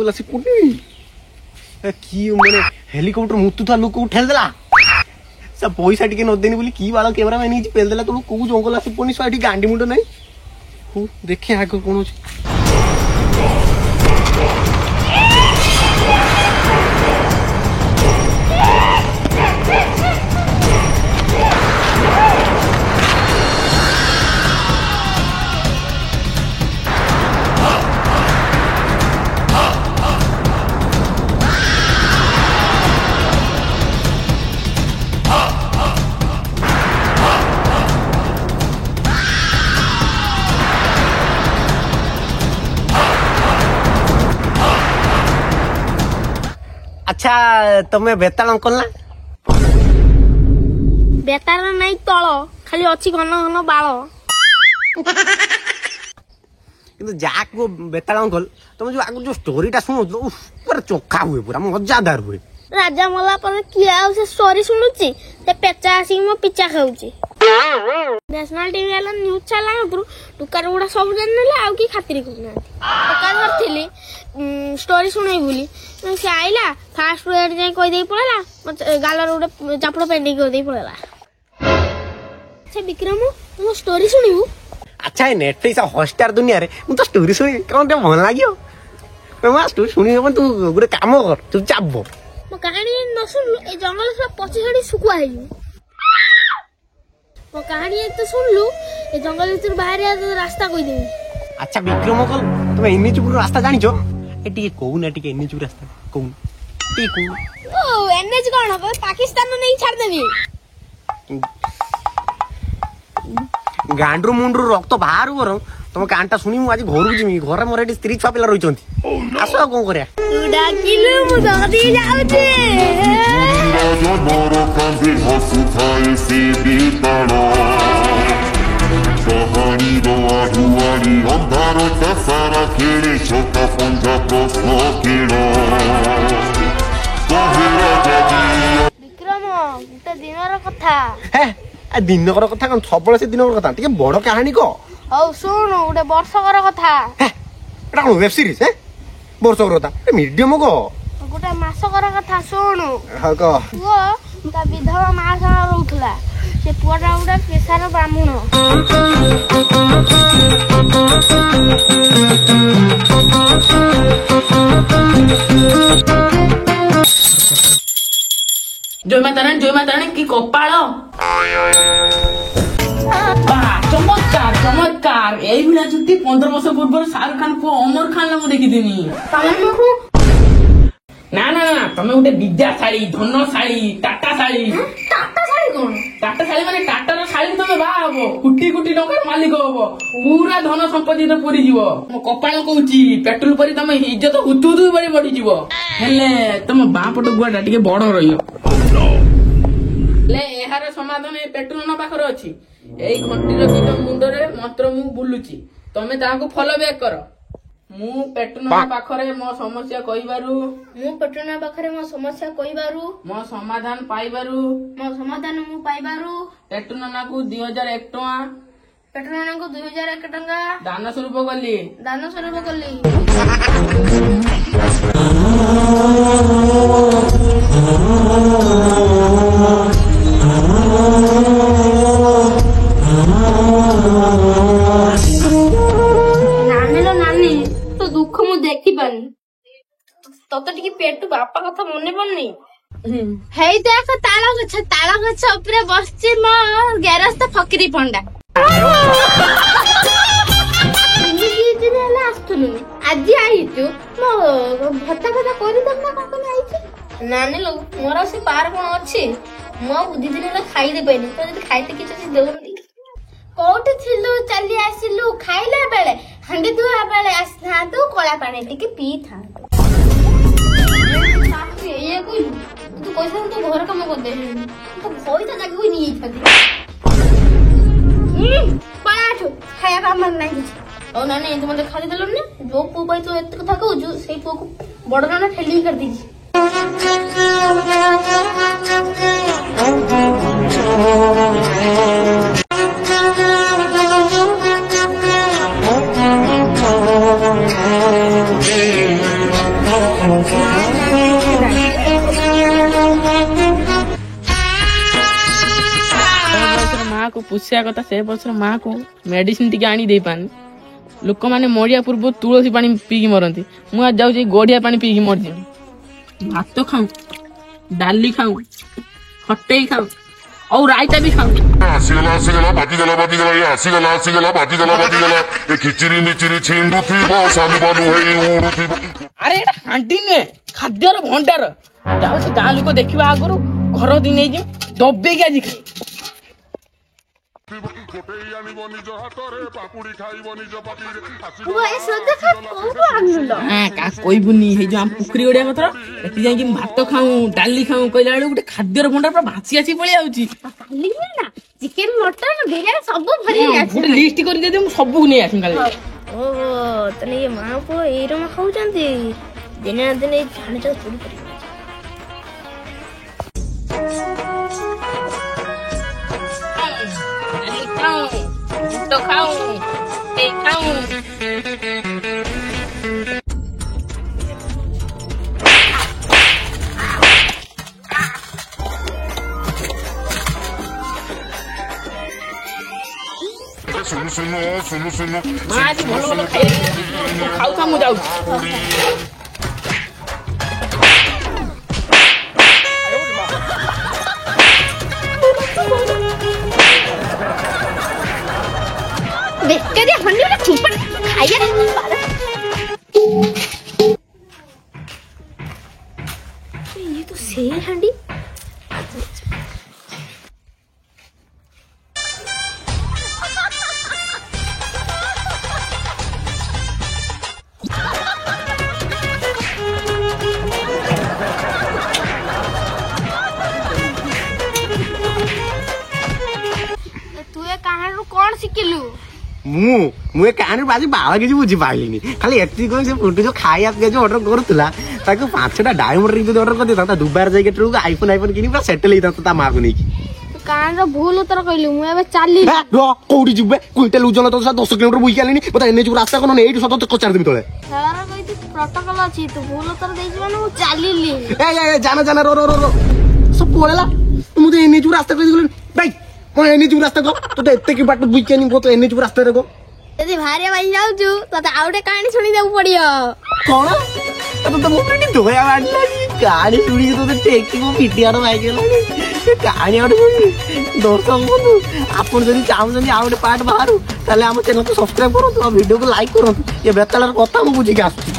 जंगल आसी पुनी की माने हेलीकॉप्टर मुतु था लोक को ठेल देला सब पैसा टिके न देनी बोली की वाला कैमरामैन ही पेल देला तो को जंगल आसी पुनी साइड गांडी मुंड नहीं हूँ देखे आगे कौन हो अच्छा तुम्हें बेताल अंकल ना बेताल नहीं तल खाली अच्छी घन घन बाल किंतु जाक वो बेताल अंकल तुम जो आगु जो स्टोरीटा सुनो पूरा चोखा हुए पूरा मजादार हुए राजा मला पर किया से स्टोरी सुनुची ते पेचा आसी मो पिचा खाउची नेशनल टीवी वाला न्यूज चला गुरु दुकान गुडा सब जानले आउ की खातिर करना दुकान करथिली स्टोरी सुनाई बोली से आइला फास्ट वेड जाई कहि देई पळला गालर उडे चापड़ पेंडिंग कर देई पळला अच्छा विक्रम तुम स्टोरी सुनिबू अच्छा नेटफ्लिक्स हॉटस्टार दुनिया रे मु तो स्टोरी सुनी कोन भल लागियो मैं स्टोरी सुनी पण तू गुडे काम कर तू चाबो मो कहानी न सुन ए जंगल से पची छड़ी सुकुआ है मो कहानी एक तो सुन लू ए जंगल भीतर बाहर रास्ता कहि देबी अच्छा विक्रम कल तुम इन्नी चुप रास्ता जानी छो एटी कोउ ना टिके इन्नी चुप रास्ता कोउ टी कोउ ओ एनएच कोन हो पाकिस्तान में नहीं छाड़ देबी गांडरू मुंडरू रक्त बाहर बर तुम कांटा सुनी मु आज घर जिमी घर मोर एटी स्त्री छुआ पिला रहिचंती आसो कोन करे तू डाकिलु मु दगदी जाउची मोर कांधे हसु थाए से बीताणो कहानी रो आडुआरी अंधार दसारा खेले छोटा पंजा प्रश्न केणो विक्रम गोटे दिनर कथा हे दिनकर कथा कौन सबले से दिनकर कथा टिके बड़ कहानी को हौ सुन गोटे वर्षकर कथा हे एटा कोन वेब सीरीज हे वर्षकर कथा मीडियम को गोटे मासकर कथा सुन हा को पुओ ता विधवा मा संग रहउथला से पुआटा गोटे पेशार ब्राह्मण जय माता की कपाल चमत्कार चमत्कार यही भलिया चुट्टी 15 वर्ष पूर्व शाहरुख खान को अमर खान मु देखिदिनी ना ना ना तमे गोटे विद्याशाली धनशाली टाटाशाली टाटाशाली माने टाटार शाली तमे बा हबो कुटी कुटी टका मालिक हबो पूरा धन संपत्ति तो पूरी जीवो मो कपाल कहूची पेट्रोल परी तमे इज्जत हुतु हुतु बड़ी बढ़ी जीवो हेले तमे बापट गुआटा टिके बड़ रहियो ले एहार समाधान ए पेट्रोल न पाखर अछि एई घंटीर किट मुंडरे मंत्र मु बुलुची तमे ताको फॉलो बैक कर मु पेट्रोल पाखरे मो समस्या कहिबारु मु पेट्रोल पाखरे मो समस्या कहिबारु मो समाधान पाइबारु मो समाधान मु पाइबारु पेट्रोल नाकू 2001 टका पेट्रोल नाकू 2001 टका दान स्वरूप गली नानी तो दुख मु देखि पानी तत टिके पेटू बापा कथा मने पड़नी हेई देख ताଳ ଗଛ ଉପରେ ବସିଛି ମୋ ଗେରସ୍ତ ଫକିରି ପଣ୍ଡା ଆସୁଥିଲୁ ଆଜି ଆଇଛୁ ମୋ ଭତ୍ତା କଥା କରିଦେବୁ ନା କଣ ଆଇଛୁ ନାନୀ ଲୋ ମୋର ସେ ପାର କଣ ଅଛି ମୋ ବୁଦ୍ଧି ଦିନ ହେଲା ଖାଇଦେ ପାଇନି ତ ଯଦି ଖାଇତେ କିଛି ଦେଉନି କୋଉଠି ଥିଲୁ ଚାଲି ଆସିଲୁ ଖାଇଲା ବେଳେ ହାଣ୍ଡି ଧୁଆ ବେଳେ ଆସିଥାନ୍ତୁ କଳା ପାଣି ଟିକେ ପିଇଥାନ୍ତୁ ଏଇଆ କହିଲୁ तू पैसा तो घर काम कर दे तो पैसा जाके कोई नहीं थाती पाठ खाया काम नहीं कुछ ओ नानी तू मते खाली देलु ने जो पु पाई तो एत कथा कहू जो सेई पु को बडना ना ठेली कर दीजी ମାଆକୁ ପୁଷିବା କଥା ସେ ବର୍ଷର ମାଆକୁ ମେଡିସିନ ଟିକେ ଆଣି ଦେଇପାରୁନି। ଲୋକମାନେ ମରିବା ପୂର୍ବରୁ ତୁଳସୀ ପାଣି ପିଇକି ମରନ୍ତି, ମୁଁ ଆଜି ଯାଉଛି ଗଡିଆ ପାଣି ପିଇକି ମରିଯିବି। ଭାତ ଖାଉ, ଡାଲି ଖାଉ, ଖଟେଇ ଖାଉ, ଆଉ ରାଇତା ବି ଖାଉ। ଆସିଗଲା ବାଜିଗଲା ଏ ଆସିଗଲା ବାଜିଗଲା ଏ ଖିଚିରି ମିଚିରି ଛିଣ୍ଡୁଥିବ ସାଲୁ ବାଲୁ ହେଇ ଉଡୁଥିବ। ଆରେ ଏଇଟା ହାଣ୍ଡି ନୁହେଁ, ଖାଦ୍ୟର ଭଣ୍ଡାର। ଯାଉଛି ଗାଁ ଲୋକ ଦେଖିବା ଆଗରୁ ଘର ଦି ନେଇଯିବି ଦବେଇକି ଆଜି ଖାଇ। କହିବୁନି ହେଇ ଯୋଉ ଆମ ପୋଖରୀ ଗଡିଆ କଥା ଏଠି ଯାଇକି ଭାତ ଖାଉ, ଡାଲି ଖାଉ କହିଲା ବେଳକୁ ଗୋଟେ ଖାଦ୍ୟର ଭଣ୍ଡାର ପୁରା ଭାସି ଆସି ପଳେଇ ଆଉଛି। ଚିକେନ ମଟନ ବିରିୟାନୀ ସବୁ ଭରି ଗୋଟେ ଲିଷ୍ଟ କରିଦେଇ ମୁଁ ସବୁ ନେଇ ଆସିବି କାଲି। ଓହୋ ତାହେଲେ ଇଏ ମା ପୁଅ ଏଇ ରମା ଖାଉଛନ୍ତି, ଦିନେ ନା ଦିନେ ଜାଣି ଚୋରି କରିବେ। ଖାଉ ଖାଉ ଶୁଣୁ ମା ଆଜି ଭଲ ଭଲ ଖାଉଥା ମୁଁ ଯାଉଛି। ବେକାରିଆ ହଣ୍ଡି ଗୋଟେ ଛୁପା ଖାଇବା ଇଏ ତ ସେଇ ହାଣ୍ଡି। ତୁ ଏ କାହାଣୀରୁ କଣ ଶିଖିଲୁ? ମୁଁ ଏ କାହାଣୀ ଆଜି ବାଳ କିଛି ବୁଝିପାରିଲିନି, ଖାଲି ଏତିକି କଣ ସେ ଫୁଟୁ ଯୋଉ ଖାଇବା ଯୋଉ ଅର୍ଡର କରୁଥିଲା ତାକୁ 5ଟା ଡାଇମଣ୍ଡ ରିଙ୍ଗ ଯଦି ଅର୍ଡର କରିଦେଇଥାନ୍ତା ଦୁବାଇ ଯାଇକି ଆଇଫୋନ କିଣି ପୁରା ସେଟେଲ ହେଇଥାନ୍ତା ତା ମାକୁ ନେଇକି। କାହାଣୀର ଭୁଲ ଉତ୍ତର କହିଲୁ, ମୁଁ ଏବେ ଚାଲିଲି। କୋଉଠି ଯିବେ କୁଇଣ୍ଟାଲ ଓଜନ ତ 10 କିଲୋମିଟର ବୋଇକି ଆଣିନି, ମତେ ଏନେ ଯିବୁ ରାସ୍ତା କଣ ଏଇଠି ସତ କଚାରି ଦେବି ତଳେ। ଖେଳର କହିଛି ପ୍ରୋଟୋକଲ ଅଛି, ତୁ ଭୁଲ ଉତ୍ତର ଦେଇଛୁ ମାନେ ମୁଁ ଚାଲିଲି। ଜାନା ର ସବୁ ପଳେଇଲା, ମୁଁ ତ ଏନେ ଯିବୁ ରାସ୍ତା କହିଦେଲି ଭାଇ କଣ ଏନେ ଯିବୁ ରାସ୍ତା କହ, ତୋତେ ଏତେ କି ବାଟ ବୋଇକି ଆଣି ତୁ ଏନେ ଯିବୁ ରାସ୍ତାରେ କହ। ଯଦି ଭାରିଆ ବାଇ ଯାଉଛୁ ତତେ ଆଉ ଗୋଟେ କାହାଣୀ ଶୁଣିବାକୁ ପଡିବ। କଣ ତୋତେ ମୋ ପାଇଁ ଧୋୟା ମାରିଲା କାହାଣୀ ଶୁଣିକି ତୋତେ ଟେକି ମୋ ପିଟିଆର ମାଇଗଲାଣି। କାହାଣୀ ଆଡେ ଶୁଣିବି ଦର୍ଶକ ବନ୍ଧୁ, ଆପଣ ଯଦି ଚାହୁଁଛନ୍ତି ଆଉ ଗୋଟେ ପାର୍ଟ ବାହାରୁ ତାହେଲେ ଆମ ଚ୍ୟାନେଲକୁ ସବସ୍କ୍ରାଇବ କରନ୍ତୁ ଆଉ ଭିଡିଓକୁ ଲାଇକ୍ କରନ୍ତୁ। ଏ ବେତାଳର କଥା ମୁଁ ବୁଝିକି ଆସୁଛି।